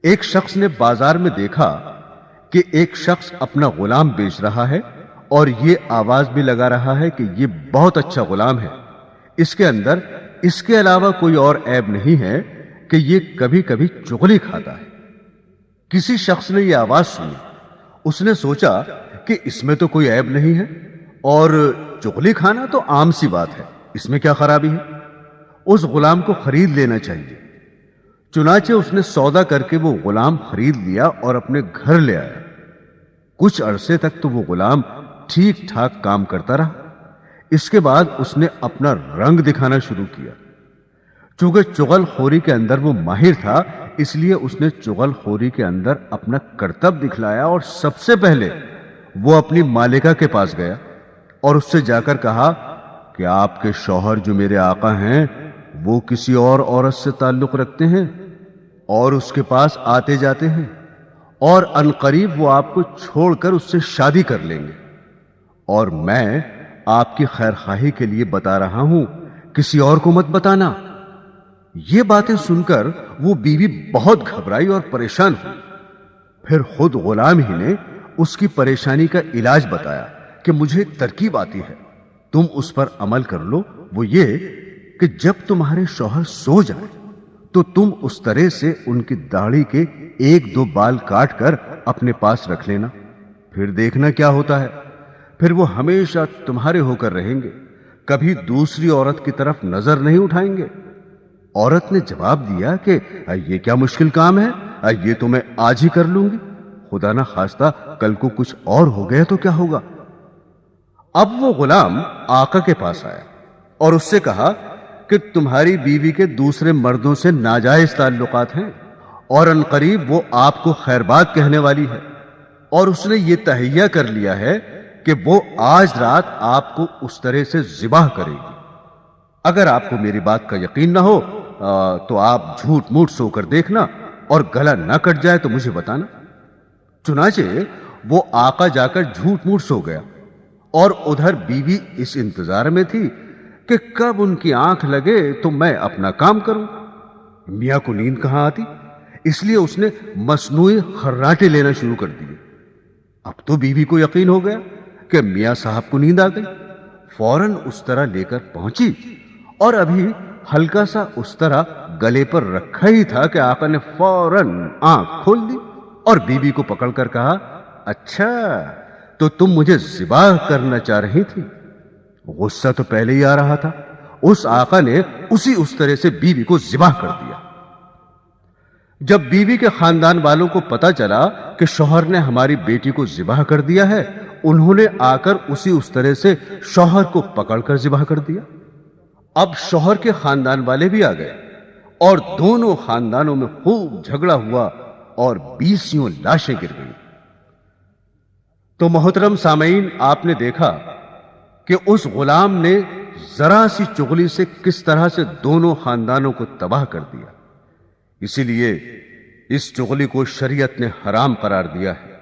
ایک شخص نے بازار میں دیکھا کہ ایک شخص اپنا غلام بیچ رہا ہے اور یہ آواز بھی لگا رہا ہے کہ یہ بہت اچھا غلام ہے، اس کے اندر اس کے علاوہ کوئی اور عیب نہیں ہے کہ یہ کبھی کبھی چغلی کھاتا ہے۔ کسی شخص نے یہ آواز سنی، اس نے سوچا کہ اس میں تو کوئی عیب نہیں ہے اور چغلی کھانا تو عام سی بات ہے، اس میں کیا خرابی ہے، اس غلام کو خرید لینا چاہیے۔ چنانچہ اس نے سودا کر کے وہ غلام خرید لیا اور اپنے گھر لے آیا۔ کچھ عرصے تک تو وہ غلام ٹھیک ٹھاک کام کرتا رہا۔ اس کے بعد اس نے اپنا رنگ دکھانا شروع کیا۔ چونکہ چغل خوری کے اندر وہ ماہر تھا، اس لیے اس نے چغل خوری کے اندر اپنا کرتب دکھلایا اور سب سے پہلے وہ اپنی مالکہ کے پاس گیا اور اس سے جا کر کہا کہ آپ کے شوہر جو میرے آقا ہیں وہ کسی اور عورت سے تعلق رکھتے ہیں اور اس کے پاس آتے جاتے ہیں، اور عنقریب وہ آپ کو چھوڑ کر اس سے شادی کر لیں گے، اور میں آپ کی خیر خواہی کے لیے بتا رہا ہوں، کسی اور کو مت بتانا۔ یہ باتیں سن کر وہ بیوی بہت گھبرائی اور پریشان ہوئی۔ پھر خود غلام ہی نے اس کی پریشانی کا علاج بتایا کہ مجھے ایک ترکیب آتی ہے، تم اس پر عمل کر لو۔ وہ یہ کہ جب تمہارے شوہر سو جائیں تو تم اس طرح سے ان کی داڑھی کے 1-2 بال کاٹ کر اپنے پاس رکھ لینا، پھر دیکھنا کیا ہوتا ہے، پھر وہ ہمیشہ تمہارے ہو کر رہیں گے، کبھی دوسری عورت کی طرف نظر نہیں اٹھائیں گے۔ عورت نے جواب دیا کہ یہ کیا مشکل کام ہے، یہ تو میں آج ہی کر لوں گی، خدا نہ خواستہ کل کو کچھ اور ہو گیا تو کیا ہوگا۔ اب وہ غلام آقا کے پاس آیا اور اس سے کہا کہ تمہاری بیوی کے دوسرے مردوں سے ناجائز تعلقات ہیں اور عنقریب وہ آپ کو خیر بات کہنے والی ہے، اور اس نے یہ تہیہ کر لیا ہے کہ وہ آج رات آپ کو اس طرح سے ذبح کرے گی۔ اگر آپ کو میری بات کا یقین نہ ہو تو آپ جھوٹ موٹ سو کر دیکھنا، اور گلا نہ کٹ جائے تو مجھے بتانا۔ چنانچہ وہ آقا جا کر جھوٹ موٹ سو گیا، اور ادھر بیوی اس انتظار میں تھی کہ کب ان کی آنکھ لگے تو میں اپنا کام کروں۔ میاں کو نیند کہاں آتی، اس لیے اس نے مصنوعی خراٹے لینا شروع کر دیے۔ اب تو بیوی کو یقین ہو گیا کہ میاں صاحب کو نیند آ گئی، فوراً اس طرح لے کر پہنچی، اور ابھی ہلکا سا اس طرح گلے پر رکھا ہی تھا کہ آقا نے فوراً آنکھ کھول دی اور بیوی کو پکڑ کر کہا، اچھا تو تم مجھے ذبح کرنا چاہ رہی تھی۔ غصہ تو پہلے ہی آ رہا تھا، اس آقا نے اس طرح سے بیوی کو ذبح کر دیا۔ جب بیوی کے خاندان والوں کو پتا چلا کہ شوہر نے ہماری بیٹی کو ذبح کر دیا ہے، انہوں نے آ کر اس طرح سے شوہر کو پکڑ کر ذبح کر دیا۔ اب شوہر کے خاندان والے بھی آ گئے اور دونوں خاندانوں میں خوب جھگڑا ہوا اور 20 لاشیں گر گئیں۔ تو محترم سامعین، آپ نے دیکھا کہ اس غلام نے ذرا سی چغلی سے کس طرح سے دونوں خاندانوں کو تباہ کر دیا۔ اسی لیے اس چغلی کو شریعت نے حرام قرار دیا ہے۔